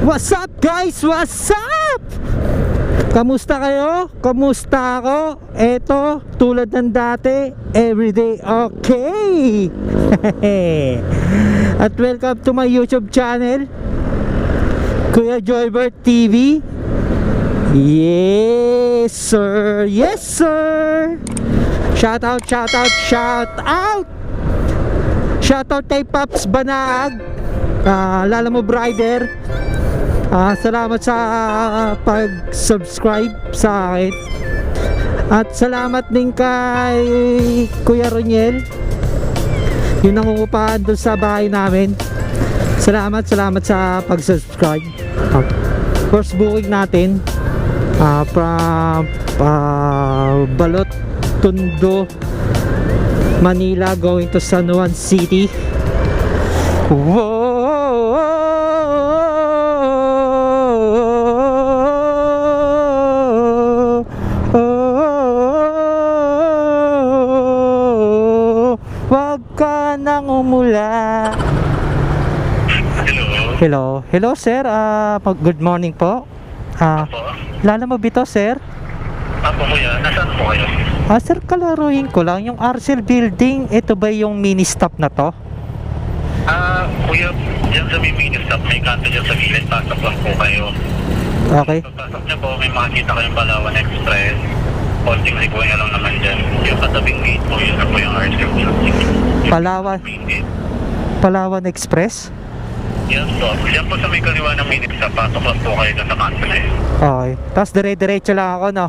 What's up guys? What's up? Kamusta kayo? Kamusta ako? Eto, tulad ng dati, everyday okay. At welcome to my YouTube channel, Kuya Joybert TV. Yes sir, yes sir. Shout out, shout out, shout out. Shout out kay Paps Banag, Lala mo Brider. Salamat sa pag-subscribe sa akin. At salamat din kay Kuya Roniel, yung nangungupahan doon sa bahay namin. Salamat sa pag-subscribe. First booking natin from Balot Tondo, Manila, going to San Juan City. Wow! Wag ka nang umula. Hello. Hello sir, good morning po. Lala mo bito sir? Apo kuya, nasaan po kayo? Sir, kalaruhin ko lang yung Arcel building. Ito ba yung mini stop na to? Kuya, dyan sa may mini stop, may kanto dyan sa gilid, pasok lang po kayo. Okay. Pagpasok niya po, may makikita kayong Palawan Express. Konting likuya lang naman dyan. Yung katabing gate po, yun na po yung RC building. Palawan Express? Yes po. Yan po sa may kaliwa ng mini stop, pasok lang po kayo dyan sa kanto na yun. Okay. Tapos dire-diretso lang ako, no?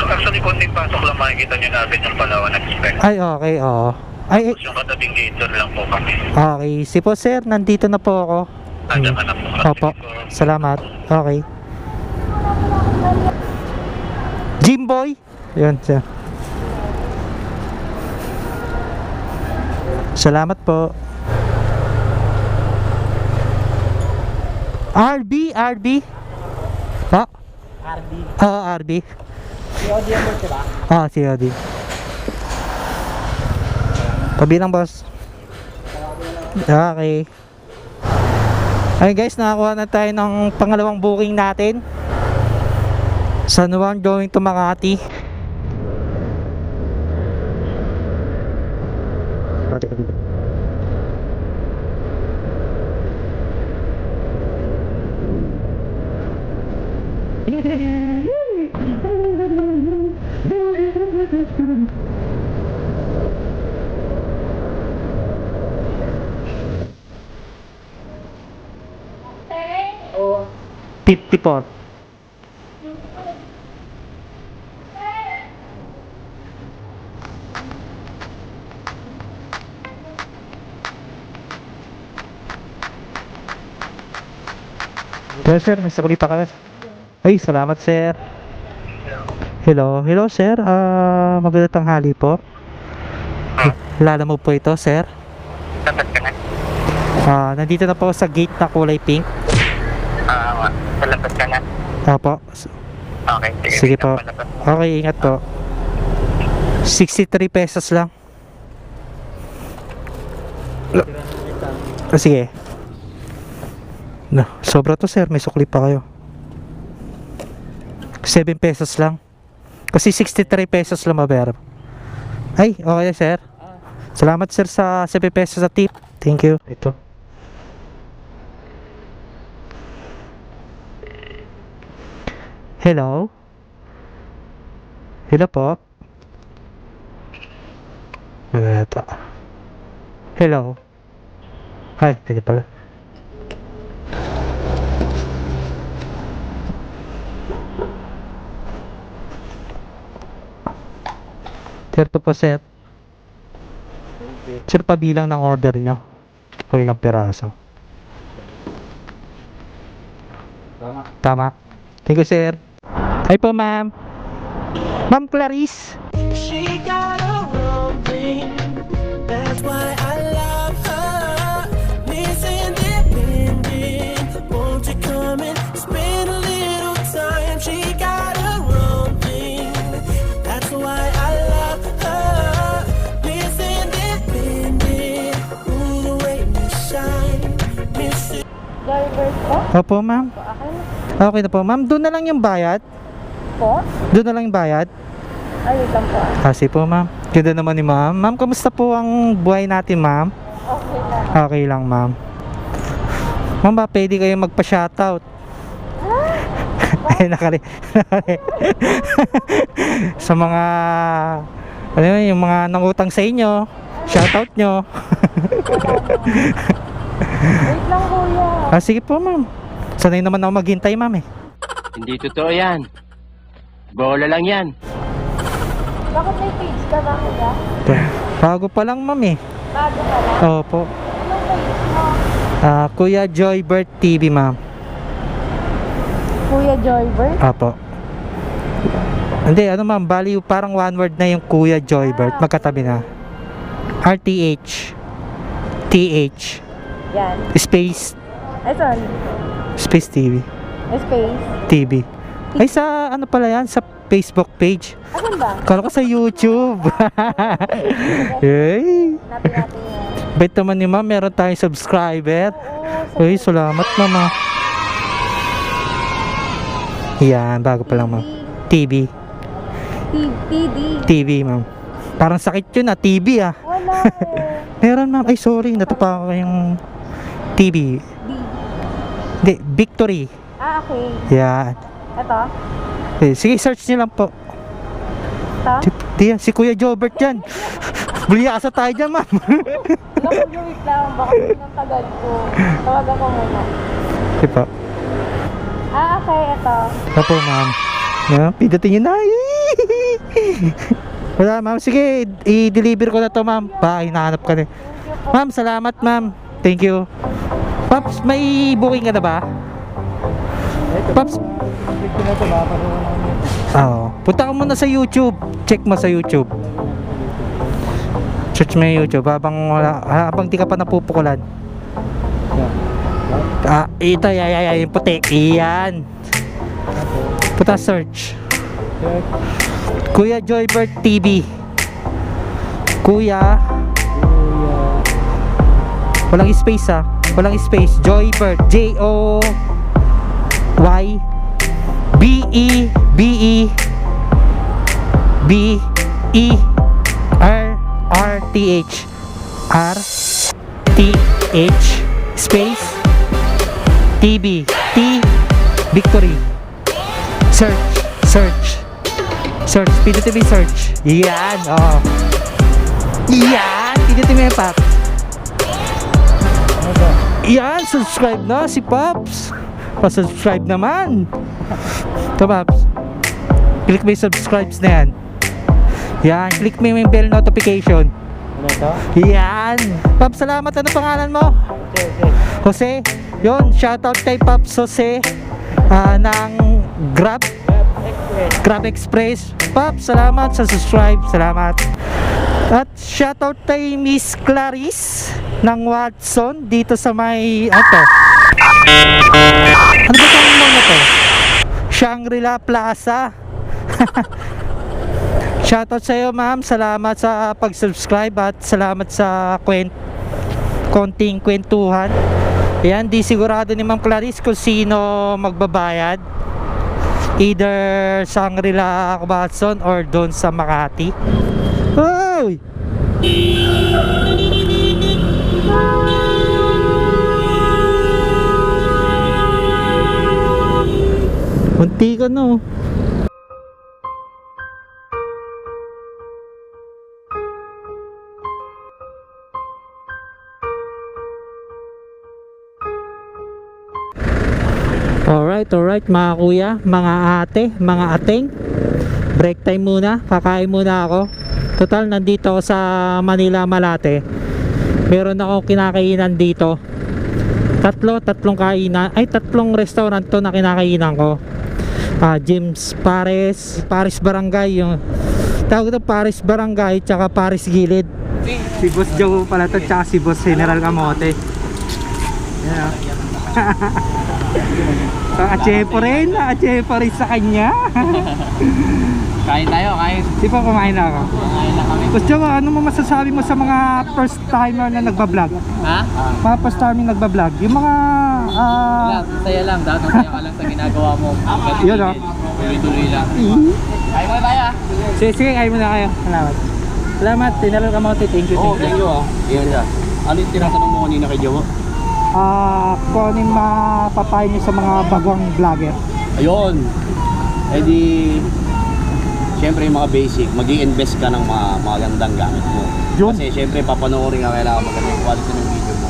Actually, konting pasok lang makikita nyo natin yung Palawan Express. Ay, okay, oo. Ay, Yung katabing gate, doon lang po kami. okay. Si po sir, nandito na po ako. Andiyan ka na po. Opo. Salamat. Okay. Jimboy. Yun sir. Salamat po. RB. Ha? RB. RB. COD ang board, diba? COD. Pabilang boss. Okay. Ayun guys, nakakuha na tayo ng pangalawang booking natin. San Juan going to Makati. Oo. 54. Yes sir, may sakuli pa ka. Ay, salamat sir. Hello sir, magandang tanghali po. Lala mo po ito sir. Dapat ka na? Nandito na po sa gate na kulay pink. Palabas ka na? Opo. Okay, Sige po. Okay, ingat po. 63 pesos lang. Sige. No, sobra to sir, may sukli pa kayo. 7 pesos lang. Kasi 63 pesos lang mabayaran. Ay, okay sir. Salamat sir sa 7 pesos sa tip. Thank you. Ito. Hello? Hello po? Ito. Hello? Ay, sige pala. Sir, to po sir. Sir, pabilang ng order nyo. Kung ilang piraso. Tama. Thank you sir. Hi po ma'am. Ma'am Clarice. She got a wrong thing. That's why I love her. Miss Independent. Won't you come and spend a little time? She got a wrong thing. That's why I love her. Miss Independent. Ooh, the way you shine. Miss Driver po? Opo, ma'am. Okay. Okay na po, ma'am. Doon na lang yung bayad. Po? Doon na lang yung bayad. Ay, wait lang po. Kasi po, ma'am. Ganda naman ni ma'am. Ma'am, kamusta po ang buhay natin, ma'am? Okay lang. Okay lang, ma'am. Ma'am, ba pwede kayo magpa-shoutout? Ay, sa mga ano yun, yung mga nangutang sa inyo, shoutout nyo. Wait lang, kuya. Sige po, ma'am. Sanay naman ako maghintay, ma'am eh. Hindi totoo yan. Bola lang yan. Bakit may page ka ba, kuya? Bago pa lang, ma'am eh. Bago ka lang? Opo. Anong page mo? Kuya Joybert TV, ma'am. Kuya Joybert? Opo. Hindi, ano ma'am, bali parang one word na yung Kuya Joybert. Magkatabi na. RTH TH Yan. Space Ay, sorry. Space TV Space. TV. Ay, sa ano pala yan? Sa Facebook page. Asan ba? Kala ko sa YouTube. Hey, Natin natin yan. bet naman ni ma'am, meron tayong subscriber. Oo, Uy, salamat mama. Yan, bago pa lang ma'am. TV. TV ma'am. Parang sakit yun TV ah. Wala eh. Meron ma'am. Ay sorry, natupa ko yung TV. D. Hindi, Victory. Okay. Yan. Ito? Sige, search niyo lang po. Ito? Si Kuya Jobert yan. Bulyasa tayo dyan ma'am. Naku, wait lang. Baka ng tagal ko. Tawagan ko muna. Sige po. Okay, ito. Opo ma'am. Yan, pindutin nyo na. Wala ma'am, sige, i-deliver ko na to ma'am. Hinahanap ka na. Ma'am, salamat ma'am. Thank you. Paps, may booking ka na ba? Paps, oo. Punta ka muna sa YouTube. Check mo sa YouTube. Search mo yung YouTube habang di ka pa napupukulan. Ito, yung puti. Iyan. Punta search. Kuya Joybert TV. Kuya walang space ah. Walang space. Joybert. JOYBERTH RTH space TV T Victory. Search PTV search. Yan, oh. Yan, PTV may pap. Yan, subscribe na si Pops. Pa-subscribe naman. Ito Pops. Click mo yung subscribes na yan. Yan, click mo yung bell notification. Yan. Pops, salamat. Ano pangalan mo? Jose. Yun, shoutout kay Pops Jose ng Grab Express. Pops, salamat sa subscribe. Salamat. At shoutout kay Miss Clarice ng Watson dito sa may ano ba tawag mo na to? Shangri-La Plaza. Shoutout sa iyo ma'am. Salamat sa pag-subscribe at salamat sa konting kwentuhan. Ayan, di sigurado ni Ma'am Clarice kung sino magbabayad. Either Shangri-La Watson or doon sa Makati. Hoy! Munti ka no. Alright mga kuya, mga ate, mga ateng. Break time muna, kakain muna ako. Total, nandito ako sa Manila Malate. Meron akong kinakainan dito. Tatlong kainan, tatlong restaurant to na kinakainan ko. James Paris Barangay, yung tawag ito Paris Barangay, tsaka Paris Gilid. Si Boss Joe pala to, tsaka si Boss General Camote. Yeah. Naka-chepo rin sa kanya. Kain tayo, kain. Di ba kumain na ako? Kain na kami. Boss Joe, ano mo masasabi mo sa mga first timer na nagbablog? Ha? Mga first timer nagbablog, yung mga Saya lang, dahil masaya ka lang sa ginagawa mo. Yun, oh. Tuloy-tuloy lang. Ay mo na tayo ah. Sige, kayo muna kayo. Salamat. Salamat, General Kamote. Thank you, Oo, thank you ah. Iyan siya. Ano yung tinatanong mo kanina kay Jowo? Kung ano yung mapapayo niyo sa mga bagong vlogger? Ayun. Eh di, syempre yung mga basic, mag-i-invest ka ng mga magandang gamit mo. Yun. Kasi syempre papanoorin ka, kailangan maganda yung quality ng video mo.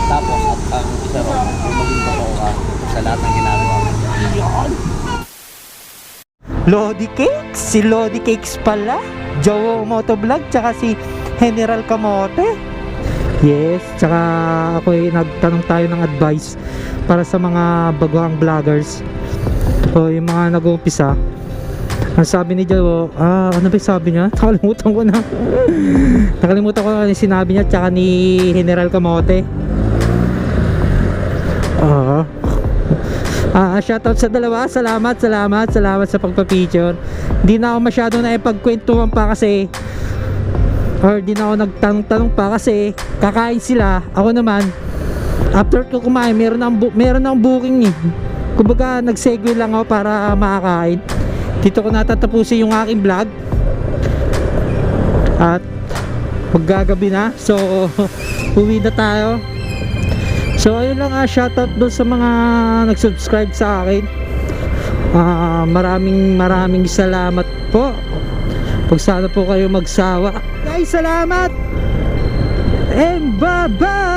Tapos at ang isa ron, yung maging totoo ka sa lahat ng ginagawa mo. Yun! Lodi Cakes? Si Lodi Cakes pala. Jowo Motovlog, tsaka si General Kamote. Yes, tsaka ako nagtanong tayo ng advice para sa mga baguhang vloggers o yung mga nag-uumpisa. Ang sabi ni Jowo, ano ba yung sabi niya? Nakalimutan ko na. Nakalimutan ko na yung sinabi niya tsaka ni General Kamote. Shoutout sa dalawa. Salamat sa pagpa-feature. Hindi na ako masyado na ipagkwentuhan pa kasi or di na ako nagtanong-tanong pa kasi kakain sila. Ako naman after ko kumain meron ng booking eh. Kumbaga nag-segue lang ako para makakain. Dito ko natatapusin yung aking vlog at maggagabi na, so uwi na tayo. So ayun lang, shoutout doon sa mga nag-subscribe sa akin. Maraming salamat po. Pag sana po kayo magsawa. Guys, salamat and bye bye.